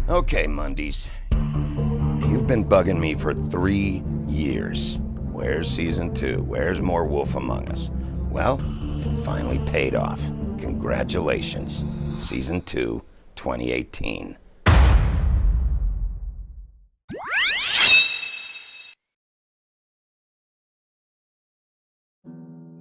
Okay, Mondays. You've been bugging me for 3 years. Where's Season 2? Where's more Wolf Among Us? Well, it finally paid off. Congratulations. Season 2, 2018.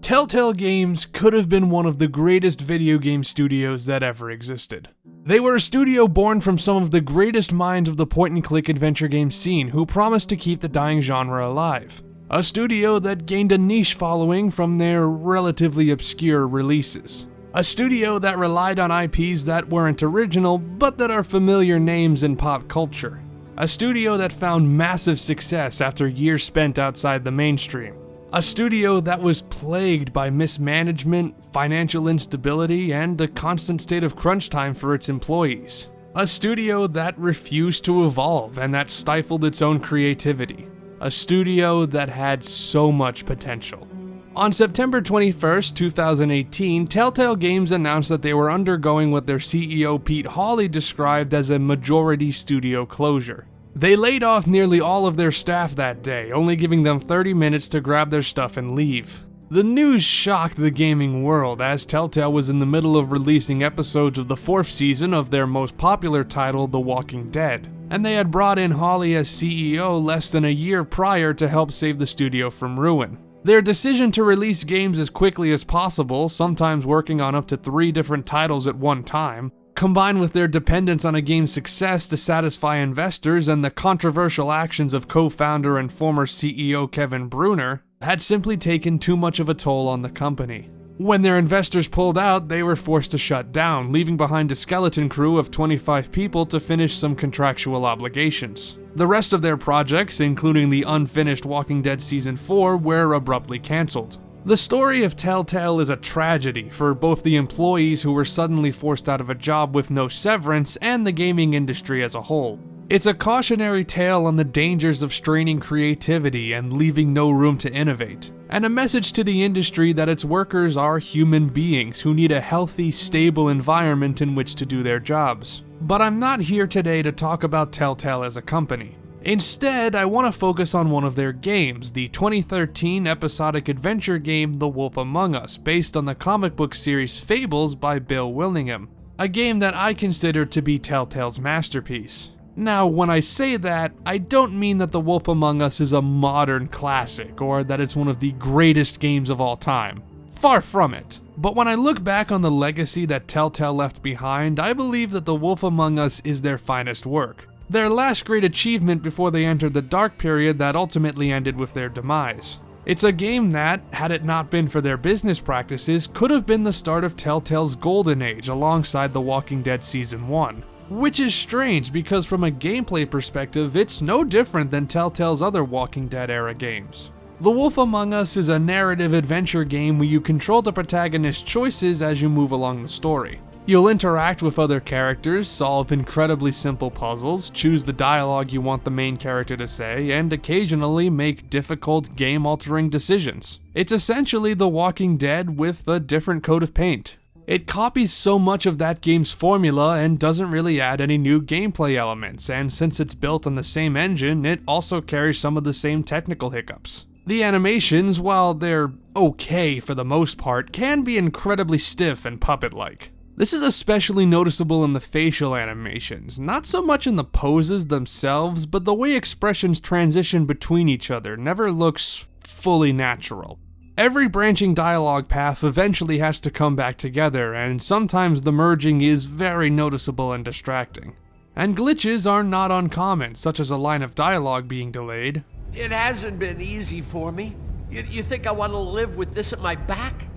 Telltale Games could have been one of the greatest video game studios that ever existed. They were a studio born from some of the greatest minds of the point-and-click adventure game scene who promised to keep the dying genre alive. A studio that gained a niche following from their relatively obscure releases. A studio that relied on IPs that weren't original, but that are familiar names in pop culture. A studio that found massive success after years spent outside the mainstream. A studio that was plagued by mismanagement, financial instability, and a constant state of crunch time for its employees. A studio that refused to evolve and that stifled its own creativity. A studio that had so much potential. On September 21st, 2018, Telltale Games announced that they were undergoing what their CEO Pete Hawley described as a majority studio closure. They laid off nearly all of their staff that day, only giving them 30 minutes to grab their stuff and leave. The news shocked the gaming world, as Telltale was in the middle of releasing episodes of the 4th season of their most popular title, The Walking Dead, and they had brought in Hawley as CEO less than a year prior to help save the studio from ruin. Their decision to release games as quickly as possible, sometimes working on up to 3 different titles at one time, combined with their dependence on a game's success to satisfy investors and the controversial actions of co-founder and former CEO Kevin Bruner, had simply taken too much of a toll on the company. When their investors pulled out, they were forced to shut down, leaving behind a skeleton crew of 25 people to finish some contractual obligations. The rest of their projects, including the unfinished Walking Dead Season 4, were abruptly cancelled. The story of Telltale is a tragedy for both the employees who were suddenly forced out of a job with no severance and the gaming industry as a whole. It's a cautionary tale on the dangers of straining creativity and leaving no room to innovate, and a message to the industry that its workers are human beings who need a healthy, stable environment in which to do their jobs. But I'm not here today to talk about Telltale as a company. Instead, I want to focus on one of their games, the 2013 episodic adventure game The Wolf Among Us, based on the comic book series Fables by Bill Willingham, a game that I consider to be Telltale's masterpiece. Now, when I say that, I don't mean that The Wolf Among Us is a modern classic, or that it's one of the greatest games of all time. Far from it. But when I look back on the legacy that Telltale left behind, I believe that The Wolf Among Us is their finest work. Their last great achievement before they entered the dark period that ultimately ended with their demise. It's a game that, had it not been for their business practices, could have been the start of Telltale's golden age alongside The Walking Dead Season 1. Which is strange because from a gameplay perspective, it's no different than Telltale's other Walking Dead era games. The Wolf Among Us is a narrative adventure game where you control the protagonist's choices as you move along the story. You'll interact with other characters, solve incredibly simple puzzles, choose the dialogue you want the main character to say, and occasionally make difficult, game-altering decisions. It's essentially The Walking Dead with a different coat of paint. It copies so much of that game's formula and doesn't really add any new gameplay elements, and since it's built on the same engine, it also carries some of the same technical hiccups. The animations, while they're okay for the most part, can be incredibly stiff and puppet-like. This is especially noticeable in the facial animations, not so much in the poses themselves, but the way expressions transition between each other never looks fully natural. Every branching dialogue path eventually has to come back together, and sometimes the merging is very noticeable and distracting. And glitches are not uncommon, such as a line of dialogue being delayed. It hasn't been easy for me. You think I want to live with this at my back?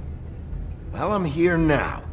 Well, I'm here now.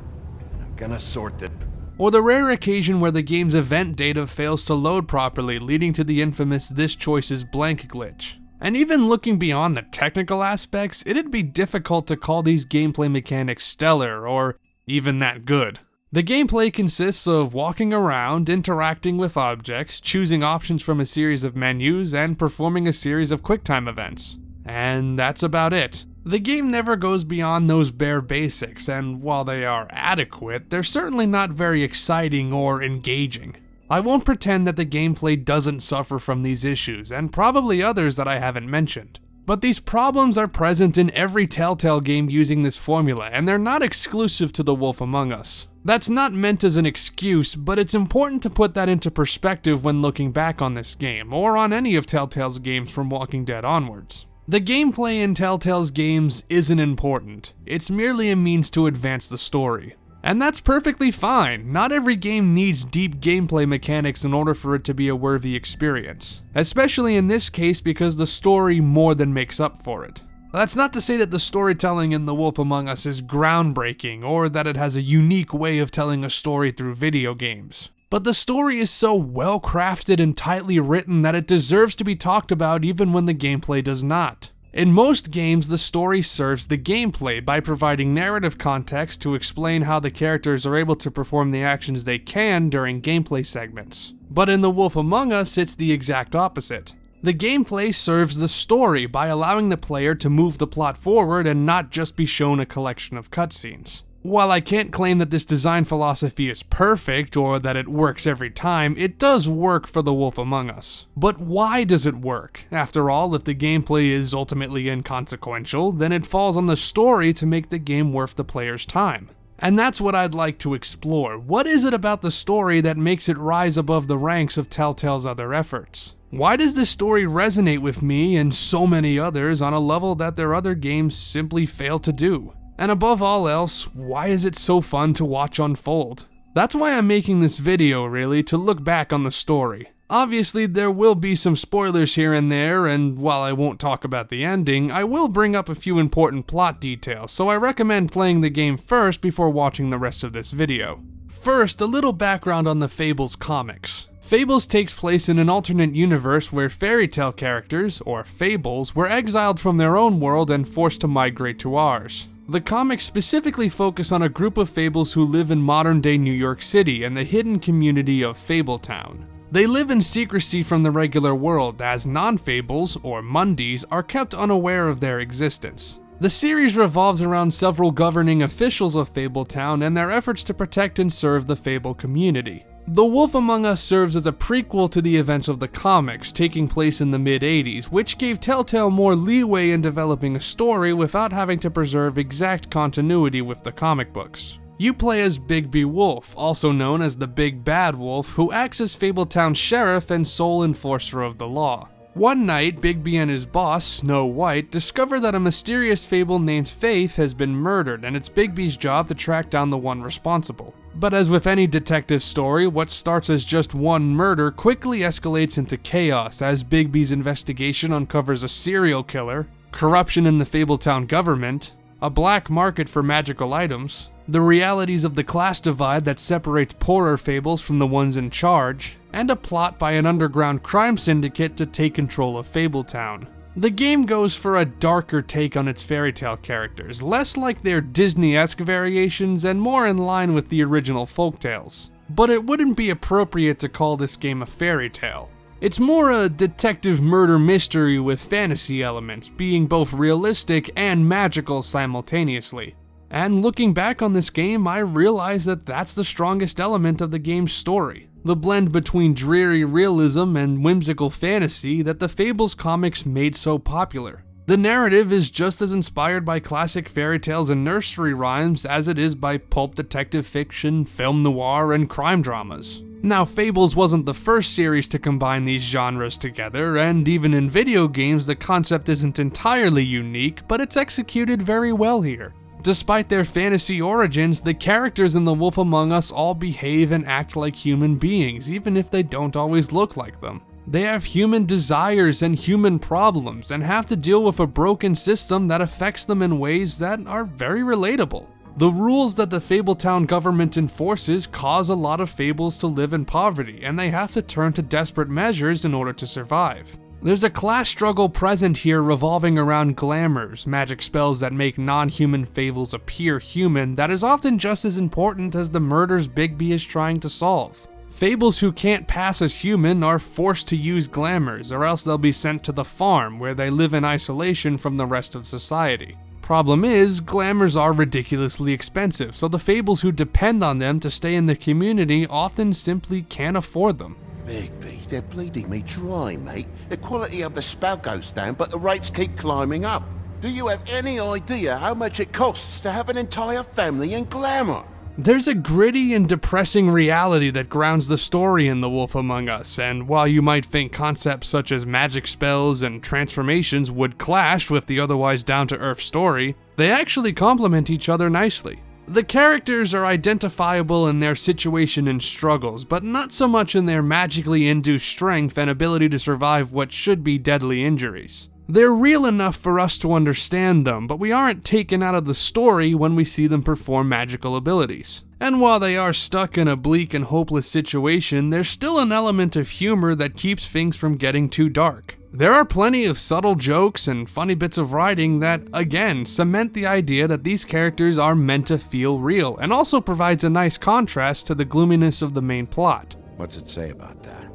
I'm gonna sort it. Or the rare occasion where the game's event data fails to load properly, leading to the infamous "this choice is blank" glitch. And even looking beyond the technical aspects, it'd be difficult to call these gameplay mechanics stellar, or even that good. The gameplay consists of walking around, interacting with objects, choosing options from a series of menus, and performing a series of QuickTime events. And that's about it. The game never goes beyond those bare basics, and while they are adequate, they're certainly not very exciting or engaging. I won't pretend that the gameplay doesn't suffer from these issues, and probably others that I haven't mentioned. But these problems are present in every Telltale game using this formula, and they're not exclusive to The Wolf Among Us. That's not meant as an excuse, but it's important to put that into perspective when looking back on this game, or on any of Telltale's games from Walking Dead onwards. The gameplay in Telltale's games isn't important, it's merely a means to advance the story. And that's perfectly fine. Not every game needs deep gameplay mechanics in order for it to be a worthy experience. Especially in this case because the story more than makes up for it. That's not to say that the storytelling in The Wolf Among Us is groundbreaking, or that it has a unique way of telling a story through video games. But the story is so well crafted and tightly written that it deserves to be talked about even when the gameplay does not. In most games, the story serves the gameplay by providing narrative context to explain how the characters are able to perform the actions they can during gameplay segments. But in The Wolf Among Us, it's the exact opposite. The gameplay serves the story by allowing the player to move the plot forward and not just be shown a collection of cutscenes. While I can't claim that this design philosophy is perfect or that it works every time, it does work for The Wolf Among Us. But why does it work? After all, if the gameplay is ultimately inconsequential, then it falls on the story to make the game worth the player's time. And that's what I'd like to explore. What is it about the story that makes it rise above the ranks of Telltale's other efforts? Why does this story resonate with me and so many others on a level that their other games simply fail to do? And above all else, why is it so fun to watch unfold? That's why I'm making this video, really, to look back on the story. Obviously, there will be some spoilers here and there, and while I won't talk about the ending, I will bring up a few important plot details, so I recommend playing the game first before watching the rest of this video. First, a little background on the Fables comics. Fables takes place in an alternate universe where fairy tale characters, or fables, were exiled from their own world and forced to migrate to ours. The comics specifically focus on a group of fables who live in modern-day New York City and the hidden community of Fabletown. They live in secrecy from the regular world, as non-fables, or mundies, are kept unaware of their existence. The series revolves around several governing officials of Fabletown and their efforts to protect and serve the Fable community. The Wolf Among Us serves as a prequel to the events of the comics, taking place in the mid-80s, which gave Telltale more leeway in developing a story without having to preserve exact continuity with the comic books. You play as Bigby Wolf, also known as the Big Bad Wolf, who acts as Fabletown's sheriff and sole enforcer of the law. One night, Bigby and his boss, Snow White, discover that a mysterious fable named Faith has been murdered, and it's Bigby's job to track down the one responsible. But as with any detective story, what starts as just one murder quickly escalates into chaos as Bigby's investigation uncovers a serial killer, corruption in the Fabletown government, a black market for magical items, the realities of the class divide that separates poorer fables from the ones in charge, and a plot by an underground crime syndicate to take control of Fabletown. The game goes for a darker take on its fairy tale characters, less like their Disney-esque variations and more in line with the original folktales. But it wouldn't be appropriate to call this game a fairy tale. It's more a detective murder mystery with fantasy elements, being both realistic and magical simultaneously. And looking back on this game, I realize that that's the strongest element of the game's story. The blend between dreary realism and whimsical fantasy that the Fables comics made so popular. The narrative is just as inspired by classic fairy tales and nursery rhymes as it is by pulp detective fiction, film noir, and crime dramas. Now, Fables wasn't the first series to combine these genres together, and even in video games the concept isn't entirely unique, but it's executed very well here. Despite their fantasy origins, the characters in The Wolf Among Us all behave and act like human beings, even if they don't always look like them. They have human desires and human problems, and have to deal with a broken system that affects them in ways that are very relatable. The rules that the Fabletown government enforces cause a lot of fables to live in poverty, and they have to turn to desperate measures in order to survive. There's a class struggle present here revolving around glamours, magic spells that make non-human fables appear human, that is often just as important as the murders Bigby is trying to solve. Fables who can't pass as human are forced to use glamours, or else they'll be sent to the farm, where they live in isolation from the rest of society. Problem is, glamours are ridiculously expensive, so the fables who depend on them to stay in the community often simply can't afford them. Bigby, they're bleeding me dry, mate. The quality of the spout goes down, but the rates keep climbing up. Do you have any idea how much it costs to have an entire family in glamour? There's a gritty and depressing reality that grounds the story in The Wolf Among Us, and while you might think concepts such as magic spells and transformations would clash with the otherwise down-to-earth story, they actually complement each other nicely. The characters are identifiable in their situation and struggles, but not so much in their magically induced strength and ability to survive what should be deadly injuries. They're real enough for us to understand them, but we aren't taken out of the story when we see them perform magical abilities. And while they are stuck in a bleak and hopeless situation, there's still an element of humor that keeps things from getting too dark. There are plenty of subtle jokes and funny bits of writing that, again, cement the idea that these characters are meant to feel real, and also provides a nice contrast to the gloominess of the main plot. What's it say about that?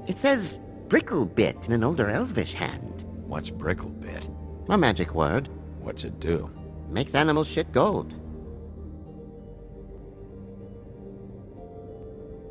It says Bricklebit in an older elvish hand. What's Bricklebit? A magic word. What's it do? Makes animals shit gold.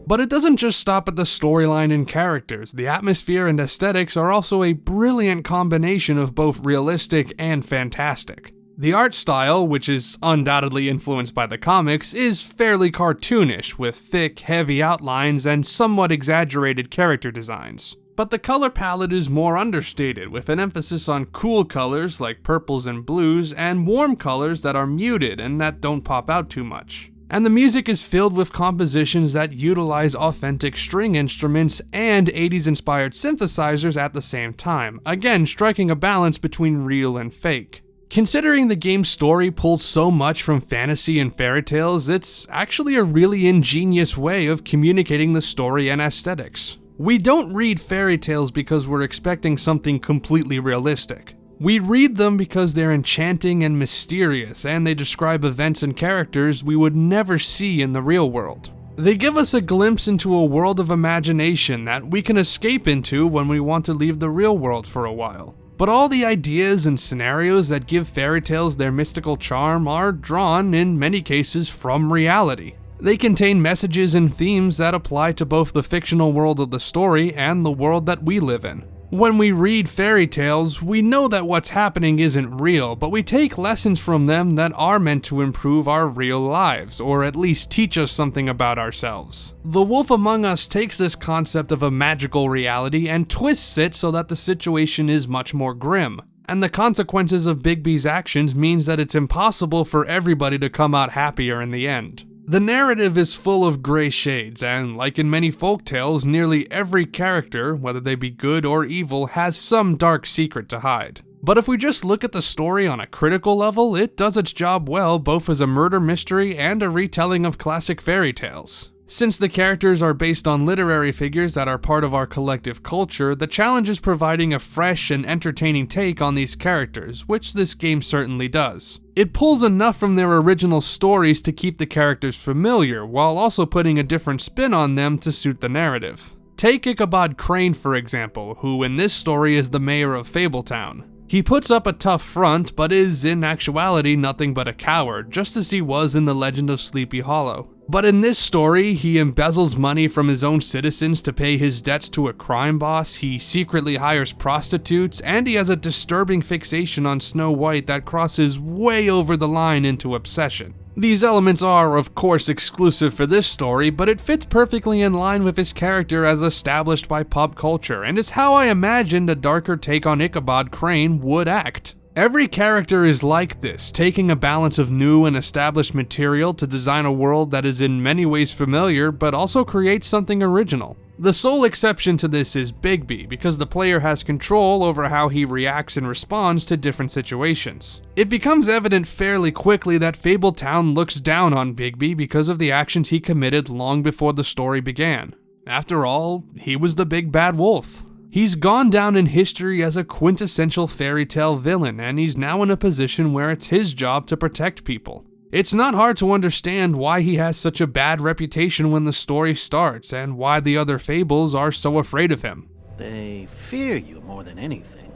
But it doesn't just stop at the storyline and characters. The atmosphere and aesthetics are also a brilliant combination of both realistic and fantastic. The art style, which is undoubtedly influenced by the comics, is fairly cartoonish, with thick, heavy outlines and somewhat exaggerated character designs. But the color palette is more understated, with an emphasis on cool colors like purples and blues, and warm colors that are muted and that don't pop out too much. And the music is filled with compositions that utilize authentic string instruments and 80s inspired synthesizers at the same time, again striking a balance between real and fake. Considering the game's story pulls so much from fantasy and fairy tales, it's actually a really ingenious way of communicating the story and aesthetics. We don't read fairy tales because we're expecting something completely realistic. We read them because they're enchanting and mysterious, and they describe events and characters we would never see in the real world. They give us a glimpse into a world of imagination that we can escape into when we want to leave the real world for a while. But all the ideas and scenarios that give fairy tales their mystical charm are drawn, in many cases, from reality. They contain messages and themes that apply to both the fictional world of the story and the world that we live in. When we read fairy tales, we know that what's happening isn't real, but we take lessons from them that are meant to improve our real lives, or at least teach us something about ourselves. The Wolf Among Us takes this concept of a magical reality and twists it so that the situation is much more grim. And the consequences of Bigby's actions means that it's impossible for everybody to come out happier in the end. The narrative is full of gray shades, and like in many folktales, nearly every character, whether they be good or evil, has some dark secret to hide. But if we just look at the story on a critical level, it does its job well both as a murder mystery and a retelling of classic fairy tales. Since the characters are based on literary figures that are part of our collective culture, the challenge is providing a fresh and entertaining take on these characters, which this game certainly does. It pulls enough from their original stories to keep the characters familiar, while also putting a different spin on them to suit the narrative. Take Ichabod Crane, for example, who in this story is the mayor of Fabletown. He puts up a tough front, but is in actuality nothing but a coward, just as he was in The Legend of Sleepy Hollow. But in this story, he embezzles money from his own citizens to pay his debts to a crime boss, he secretly hires prostitutes, and he has a disturbing fixation on Snow White that crosses way over the line into obsession. These elements are, of course, exclusive for this story, but it fits perfectly in line with his character as established by pop culture, and is how I imagined a darker take on Ichabod Crane would act. Every character is like this, taking a balance of new and established material to design a world that is in many ways familiar, but also creates something original. The sole exception to this is Bigby, because the player has control over how he reacts and responds to different situations. It becomes evident fairly quickly that Fabletown looks down on Bigby because of the actions he committed long before the story began. After all, he was the big bad wolf. He's gone down in history as a quintessential fairy tale villain, and he's now in a position where it's his job to protect people. It's not hard to understand why he has such a bad reputation when the story starts, and why the other fables are so afraid of him. They fear you more than anything.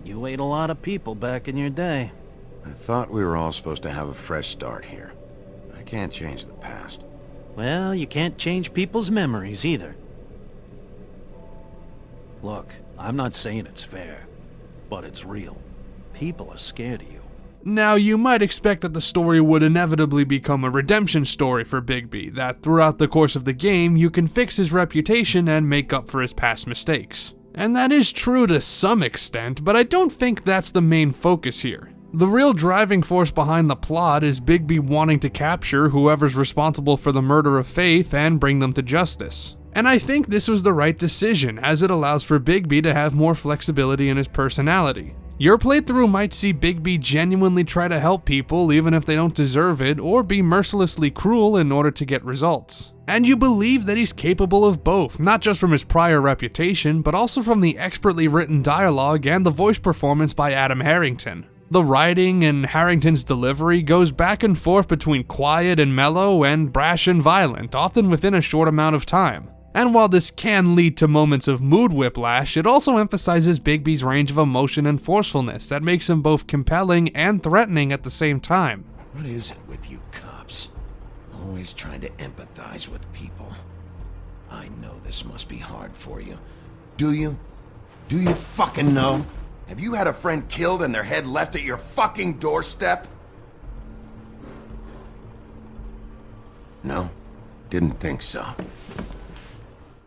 You ate a lot of people back in your day. I thought we were all supposed to have a fresh start here. I can't change the past. Well, you can't change people's memories either. Look, I'm not saying it's fair, but it's real. People are scared of you. Now, you might expect that the story would inevitably become a redemption story for Bigby, that throughout the course of the game, you can fix his reputation and make up for his past mistakes. And that is true to some extent, but I don't think that's the main focus here. The real driving force behind the plot is Bigby wanting to capture whoever's responsible for the murder of Faith and bring them to justice. And I think this was the right decision, as it allows for Bigby to have more flexibility in his personality. Your playthrough might see Bigby genuinely try to help people even if they don't deserve it, or be mercilessly cruel in order to get results. And you believe that he's capable of both, not just from his prior reputation, but also from the expertly written dialogue and the voice performance by Adam Harrington. The writing and Harrington's delivery goes back and forth between quiet and mellow and brash and violent, often within a short amount of time. And while this can lead to moments of mood whiplash, it also emphasizes Bigby's range of emotion and forcefulness that makes him both compelling and threatening at the same time. What is it with you cops? Always trying to empathize with people. I know this must be hard for you. Do you? Do you fucking know? Have you had a friend killed and their head left at your fucking doorstep? No, didn't think so.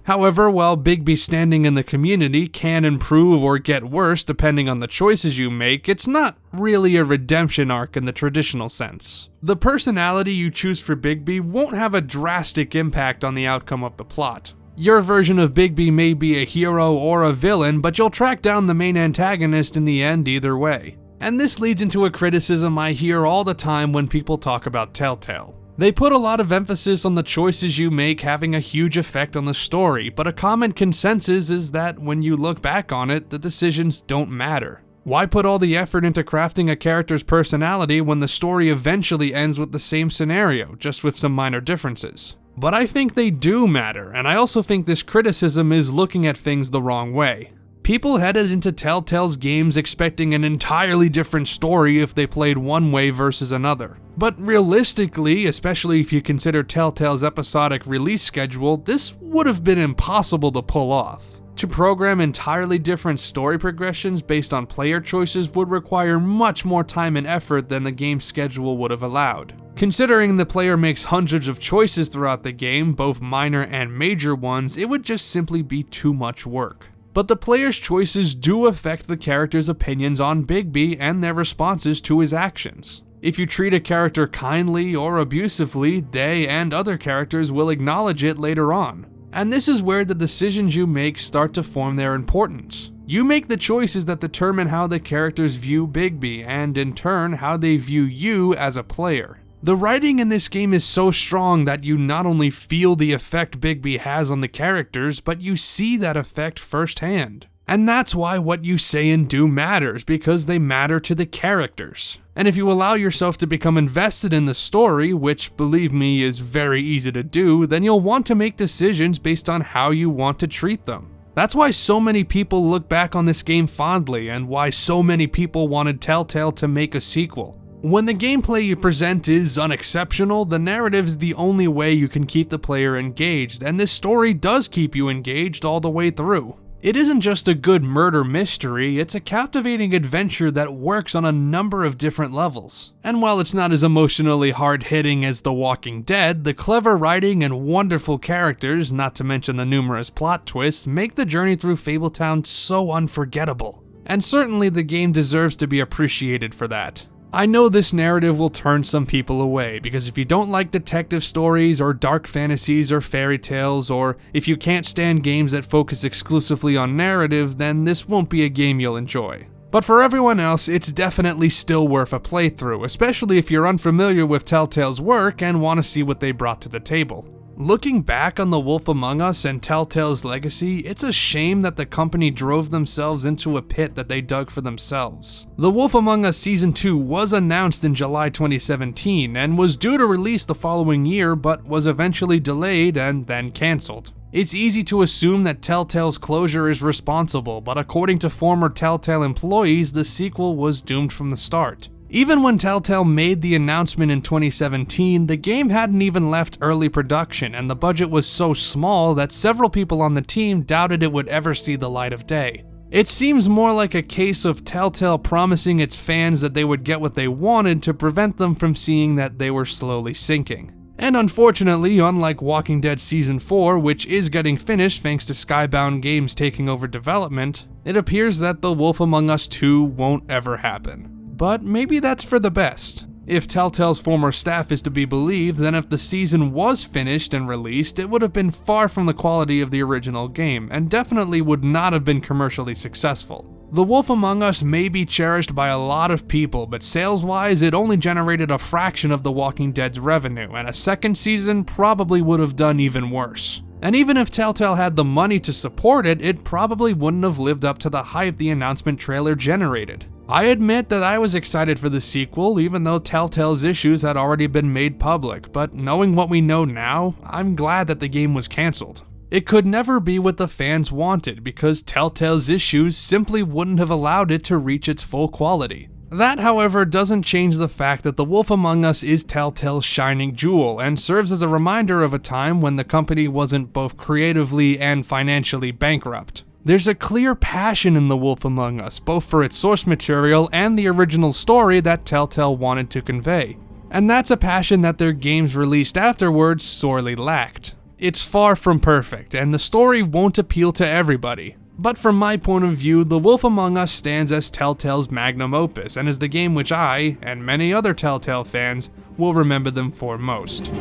However, while Bigby's standing in the community can improve or get worse depending on the choices you make, it's not really a redemption arc in the traditional sense. The personality you choose for Bigby won't have a drastic impact on the outcome of the plot. Your version of Bigby may be a hero or a villain, but you'll track down the main antagonist in the end either way. And this leads into a criticism I hear all the time when people talk about Telltale. They put a lot of emphasis on the choices you make having a huge effect on the story, but a common consensus is that when you look back on it, the decisions don't matter. Why put all the effort into crafting a character's personality when the story eventually ends with the same scenario, just with some minor differences? But I think they do matter, and I also think this criticism is looking at things the wrong way. People headed into Telltale's games expecting an entirely different story if they played one way versus another. But realistically, especially if you consider Telltale's episodic release schedule, this would have been impossible to pull off. To program entirely different story progressions based on player choices would require much more time and effort than the game's schedule would have allowed. Considering the player makes hundreds of choices throughout the game, both minor and major ones, it would just simply be too much work. But the player's choices do affect the character's opinions on Bigby and their responses to his actions. If you treat a character kindly or abusively, they and other characters will acknowledge it later on. And this is where the decisions you make start to form their importance. You make the choices that determine how the characters view Bigby, and in turn, how they view you as a player. The writing in this game is so strong that you not only feel the effect Bigby has on the characters, but you see that effect firsthand. And that's why what you say and do matters, because they matter to the characters. And if you allow yourself to become invested in the story, which believe me is very easy to do, then you'll want to make decisions based on how you want to treat them. That's why so many people look back on this game fondly, and why so many people wanted Telltale to make a sequel. When the gameplay you present is unexceptional, the narrative is the only way you can keep the player engaged, and this story does keep you engaged all the way through. It isn't just a good murder mystery, it's a captivating adventure that works on a number of different levels. And while it's not as emotionally hard-hitting as The Walking Dead, the clever writing and wonderful characters, not to mention the numerous plot twists, make the journey through Fabletown so unforgettable. And certainly the game deserves to be appreciated for that. I know this narrative will turn some people away, because if you don't like detective stories or dark fantasies or fairy tales, or if you can't stand games that focus exclusively on narrative, then this won't be a game you'll enjoy. But for everyone else, it's definitely still worth a playthrough, especially if you're unfamiliar with Telltale's work and want to see what they brought to the table. Looking back on The Wolf Among Us and Telltale's legacy, it's a shame that the company drove themselves into a pit that they dug for themselves. The Wolf Among Us Season 2 was announced in July 2017 and was due to release the following year, but was eventually delayed and then cancelled. It's easy to assume that Telltale's closure is responsible, but according to former Telltale employees, the sequel was doomed from the start. Even when Telltale made the announcement in 2017, the game hadn't even left early production, and the budget was so small that several people on the team doubted it would ever see the light of day. It seems more like a case of Telltale promising its fans that they would get what they wanted to prevent them from seeing that they were slowly sinking. And unfortunately, unlike Walking Dead Season 4, which is getting finished thanks to Skybound Games taking over development, it appears that The Wolf Among Us 2 won't ever happen. But maybe that's for the best. If Telltale's former staff is to be believed, then if the season was finished and released, it would have been far from the quality of the original game, and definitely would not have been commercially successful. The Wolf Among Us may be cherished by a lot of people, but sales-wise, it only generated a fraction of The Walking Dead's revenue, and a second season probably would have done even worse. And even if Telltale had the money to support it, it probably wouldn't have lived up to the hype the announcement trailer generated. I admit that I was excited for the sequel, even though Telltale's issues had already been made public, but knowing what we know now, I'm glad that the game was cancelled. It could never be what the fans wanted, because Telltale's issues simply wouldn't have allowed it to reach its full quality. That, however, doesn't change the fact that The Wolf Among Us is Telltale's shining jewel, and serves as a reminder of a time when the company wasn't both creatively and financially bankrupt. There's a clear passion in The Wolf Among Us, both for its source material and the original story that Telltale wanted to convey. And that's a passion that their games released afterwards sorely lacked. It's far from perfect, and the story won't appeal to everybody. But from my point of view, The Wolf Among Us stands as Telltale's magnum opus, and is the game which I, and many other Telltale fans, will remember them for most.